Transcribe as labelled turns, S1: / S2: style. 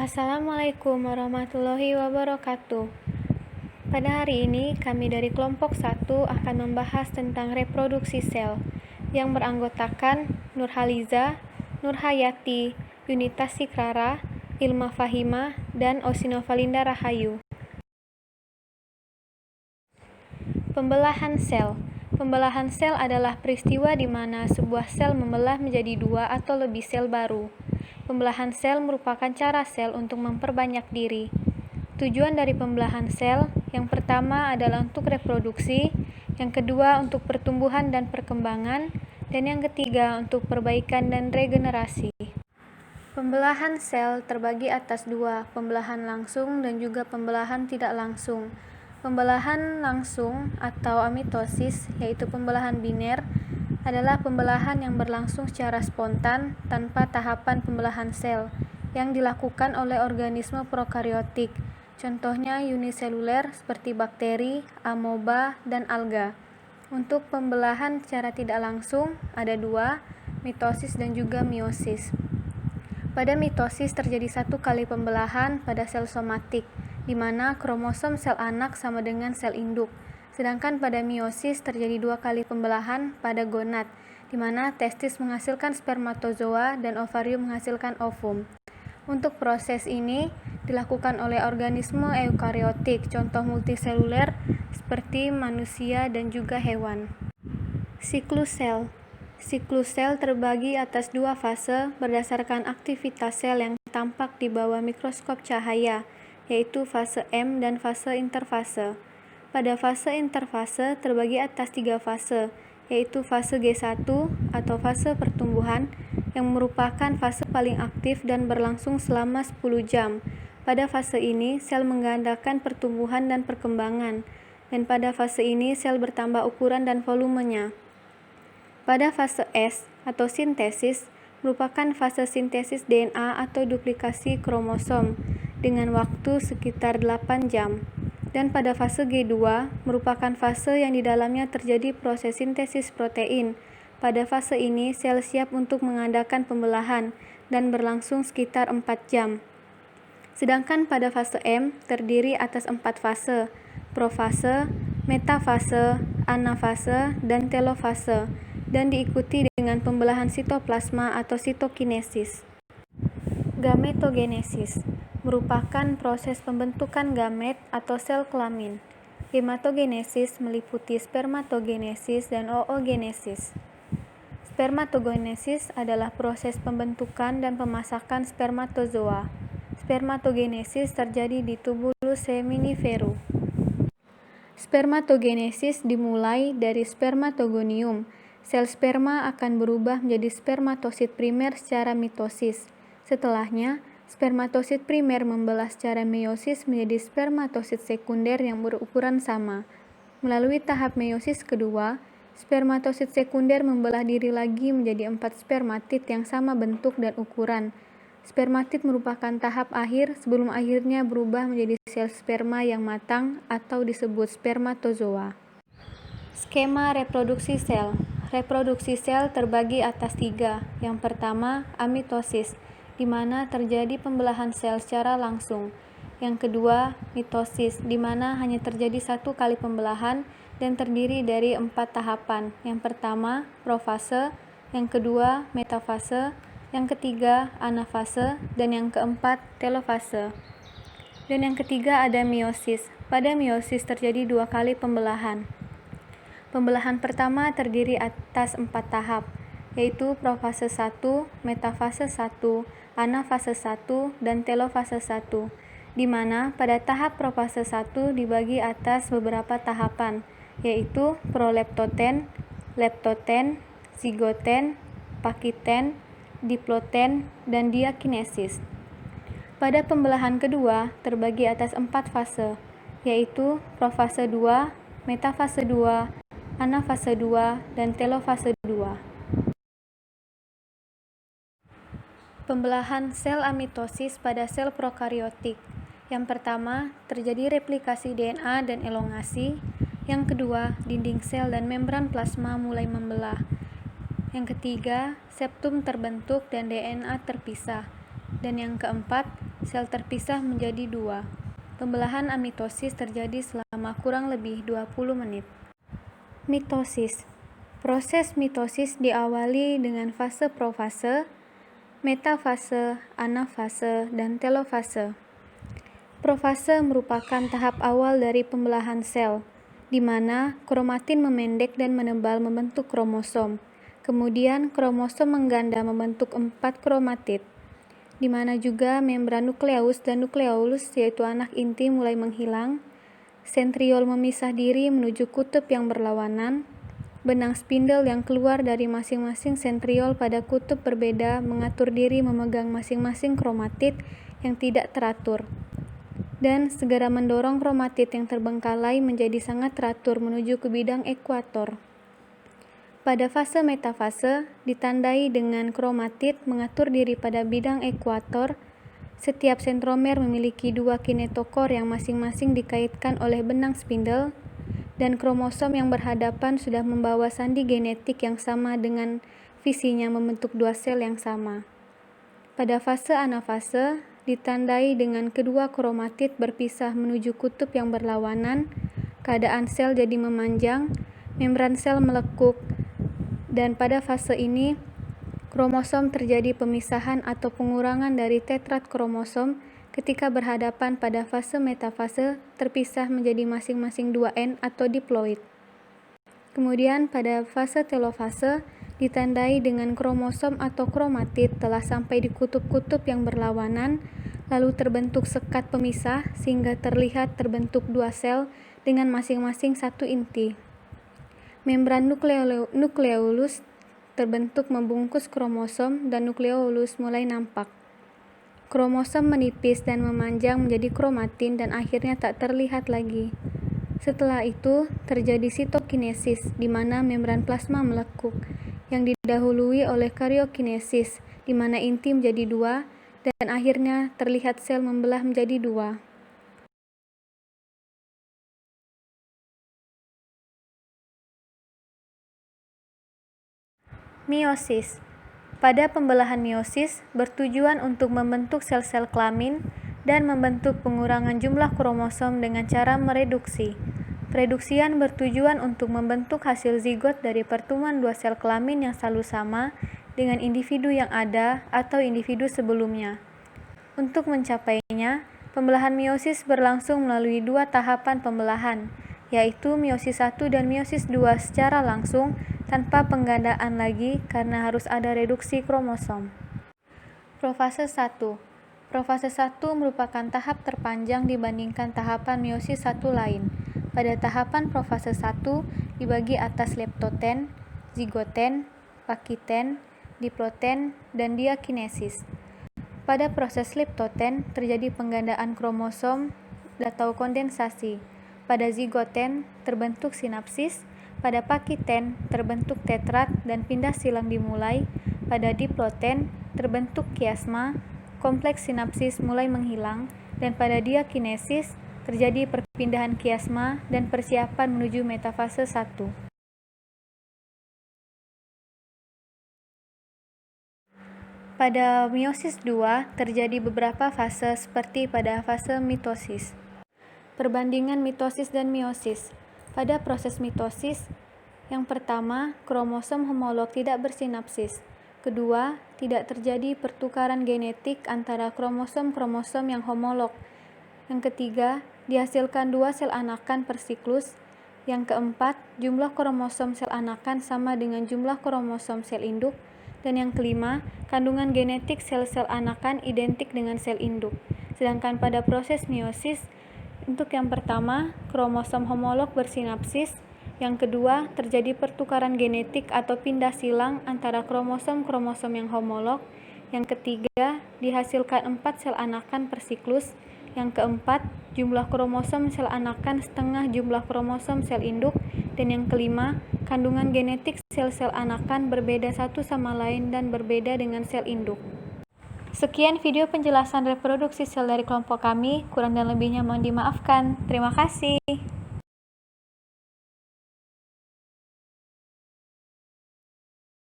S1: Assalamualaikum warahmatullahi wabarakatuh. Pada hari ini, kami dari kelompok 1 akan membahas tentang reproduksi sel yang beranggotakan Nurhaliza, Nurhayati, Yunita Sikrara, Ilma Fahima, dan Osinovalinda Rahayu. Pembelahan sel. Pembelahan sel adalah peristiwa di mana sebuah sel membelah menjadi 2 atau lebih sel baru. Pembelahan sel merupakan cara sel untuk memperbanyak diri. Tujuan dari pembelahan sel, yang pertama adalah untuk reproduksi, yang kedua untuk pertumbuhan dan perkembangan, dan yang ketiga untuk perbaikan dan regenerasi. Pembelahan sel terbagi atas 2, pembelahan langsung dan juga pembelahan tidak langsung. Pembelahan langsung atau amitosis, yaitu pembelahan biner, adalah pembelahan yang berlangsung secara spontan tanpa tahapan pembelahan sel yang dilakukan oleh organisme prokariotik, contohnya uniseluler seperti bakteri, amoeba, dan alga. Untuk pembelahan secara tidak langsung ada 2, mitosis dan juga meiosis. Pada mitosis terjadi 1 kali pembelahan pada sel somatik, di mana kromosom sel anak sama dengan sel induk. Sedangkan pada meiosis terjadi 2 kali pembelahan pada gonad, di mana testis menghasilkan spermatozoa dan ovarium menghasilkan ovum. Untuk proses ini dilakukan oleh organisme eukariotik, contoh multiseluler seperti manusia dan juga hewan. Siklus sel. Siklus sel terbagi atas 2 fase berdasarkan aktivitas sel yang tampak di bawah mikroskop cahaya, yaitu fase M dan fase interfase. Pada fase interfase terbagi atas 3 fase, yaitu fase G1 atau fase pertumbuhan yang merupakan fase paling aktif dan berlangsung selama 10 jam. Pada fase ini, sel menggandakan pertumbuhan dan perkembangan, dan pada fase ini sel bertambah ukuran dan volumenya. Pada fase S atau sintesis merupakan fase sintesis DNA atau duplikasi kromosom dengan waktu sekitar 8 jam. Dan pada fase G2 merupakan fase yang di dalamnya terjadi proses sintesis protein. Pada fase ini sel siap untuk mengadakan pembelahan dan berlangsung sekitar 4 jam. Sedangkan pada fase M terdiri atas 4 fase, profase, metafase, anafase, dan telofase, dan diikuti dengan pembelahan sitoplasma atau sitokinesis. Gametogenesis merupakan proses pembentukan gamet atau sel kelamin. Hematogenesis meliputi spermatogenesis dan oogenesis. Spermatogenesis adalah proses pembentukan dan pemasakan spermatozoa. Spermatogenesis terjadi di tubulus seminiferum. Spermatogenesis dimulai dari spermatogonium. Sel sperma akan berubah menjadi spermatosit primer secara mitosis. Setelahnya, spermatosit primer membelah secara meiosis menjadi spermatosit sekunder yang berukuran sama. Melalui tahap meiosis kedua, spermatosit sekunder membelah diri lagi menjadi 4 spermatid yang sama bentuk dan ukuran. Spermatid merupakan tahap akhir sebelum akhirnya berubah menjadi sel sperma yang matang atau disebut spermatozoa. Skema reproduksi sel. Reproduksi sel terbagi atas 3. Yang pertama, amitosis, di mana terjadi pembelahan sel secara langsung. Yang kedua, mitosis, di mana hanya terjadi 1 kali pembelahan dan terdiri dari 4 tahapan. Yang pertama, profase, yang kedua, metafase, yang ketiga, anafase, dan yang keempat, telofase. Dan yang ketiga ada meiosis. Pada meiosis terjadi 2 kali pembelahan. Pembelahan pertama terdiri atas 4 tahap, yaitu profase 1, metafase 1, anafase 1, dan telofase 1, di mana pada tahap profase 1 dibagi atas beberapa tahapan, yaitu proleptoten, leptoten, zigoten, pakiten, diploten, dan diakinesis. Pada pembelahan kedua terbagi atas 4 fase, yaitu profase 2, metafase 2, anafase 2, dan telofase 2. Pembelahan sel amitosis pada sel prokariotik. Yang pertama, terjadi replikasi DNA dan elongasi. Yang kedua, dinding sel dan membran plasma mulai membelah. Yang ketiga, septum terbentuk dan DNA terpisah. Dan yang keempat, sel terpisah menjadi dua. Pembelahan amitosis terjadi selama kurang lebih 20 menit. Mitosis. Proses mitosis diawali dengan fase profase, metafase, anafase, dan telofase. Profase merupakan tahap awal dari pembelahan sel, di mana kromatin memendek dan menebal membentuk kromosom. Kemudian kromosom mengganda membentuk 4 kromatid, di mana juga membran nukleus dan nukleolus yaitu anak inti mulai menghilang, sentriol memisah diri menuju kutub yang berlawanan, benang spindle yang keluar dari masing-masing sentriol pada kutub berbeda mengatur diri memegang masing-masing kromatid yang tidak teratur, dan segera mendorong kromatid yang terbengkalai menjadi sangat teratur menuju ke bidang ekuator. Pada fase metafase, ditandai dengan kromatid mengatur diri pada bidang ekuator. Setiap sentromer memiliki 2 kinetokor yang masing-masing dikaitkan oleh benang spindle, dan kromosom yang berhadapan sudah membawa sandi genetik yang sama dengan visinya membentuk 2 sel yang sama. Pada fase anafase, ditandai dengan kedua kromatid berpisah menuju kutub yang berlawanan, keadaan sel jadi memanjang, membran sel melekuk, dan pada fase ini, kromosom terjadi pemisahan atau pengurangan dari tetrad kromosom ketika berhadapan. Pada fase metafase terpisah menjadi masing-masing 2N atau diploid. Kemudian pada fase telofase ditandai dengan kromosom atau kromatid telah sampai di kutub-kutub yang berlawanan, lalu terbentuk sekat pemisah sehingga terlihat terbentuk 2 sel dengan masing-masing 1 inti. Membran nukleolus terbentuk membungkus kromosom dan nukleolus mulai nampak. Kromosom menipis dan memanjang menjadi kromatin dan akhirnya tak terlihat lagi. Setelah itu terjadi sitokinesis di mana membran plasma melekuk yang didahului oleh karyokinesis di mana inti menjadi 2 dan akhirnya terlihat sel membelah menjadi 2. Meiosis. Pada pembelahan meiosis bertujuan untuk membentuk sel-sel kelamin dan membentuk pengurangan jumlah kromosom dengan cara mereduksi. Pereduksian bertujuan untuk membentuk hasil zigot dari pertemuan 2 sel kelamin yang selalu sama dengan individu yang ada atau individu sebelumnya. Untuk mencapainya, pembelahan meiosis berlangsung melalui 2 tahapan pembelahan, yaitu meiosis 1 dan meiosis 2 secara langsung tanpa penggandaan lagi karena harus ada reduksi kromosom. Profase 1. Profase 1 merupakan tahap terpanjang dibandingkan tahapan meiosis 1 lain. Pada tahapan profase 1 dibagi atas leptoten, zigoten, pakiten, diploten, dan diakinesis. Pada proses leptoten terjadi penggandaan kromosom atau kondensasi. Pada zigoten terbentuk sinapsis. Pada pakiten terbentuk tetrad dan pindah silang dimulai. Pada diploten terbentuk kiasma, kompleks sinapsis mulai menghilang, dan pada diakinesis terjadi perpindahan kiasma dan persiapan menuju metafase 1. Pada meiosis 2 terjadi beberapa fase seperti pada fase mitosis. Perbandingan mitosis dan meiosis. Pada proses mitosis, yang pertama, kromosom homolog tidak bersinapsis. Kedua, tidak terjadi pertukaran genetik antara kromosom-kromosom yang homolog. Yang ketiga, dihasilkan 2 sel anakan per siklus. Yang keempat, jumlah kromosom sel anakan sama dengan jumlah kromosom sel induk. Dan yang kelima, kandungan genetik sel-sel anakan identik dengan sel induk. Sedangkan pada proses meiosis, untuk yang pertama, kromosom homolog bersinapsis. Yang kedua, terjadi pertukaran genetik atau pindah silang antara kromosom-kromosom yang homolog. Yang ketiga, dihasilkan 4 sel anakan per siklus. Yang keempat, jumlah kromosom sel anakan setengah jumlah kromosom sel induk. Dan yang kelima, kandungan genetik sel-sel anakan berbeda satu sama lain dan berbeda dengan sel induk. Sekian video penjelasan reproduksi sel dari kelompok kami, kurang dan lebihnya mohon dimaafkan. Terima kasih.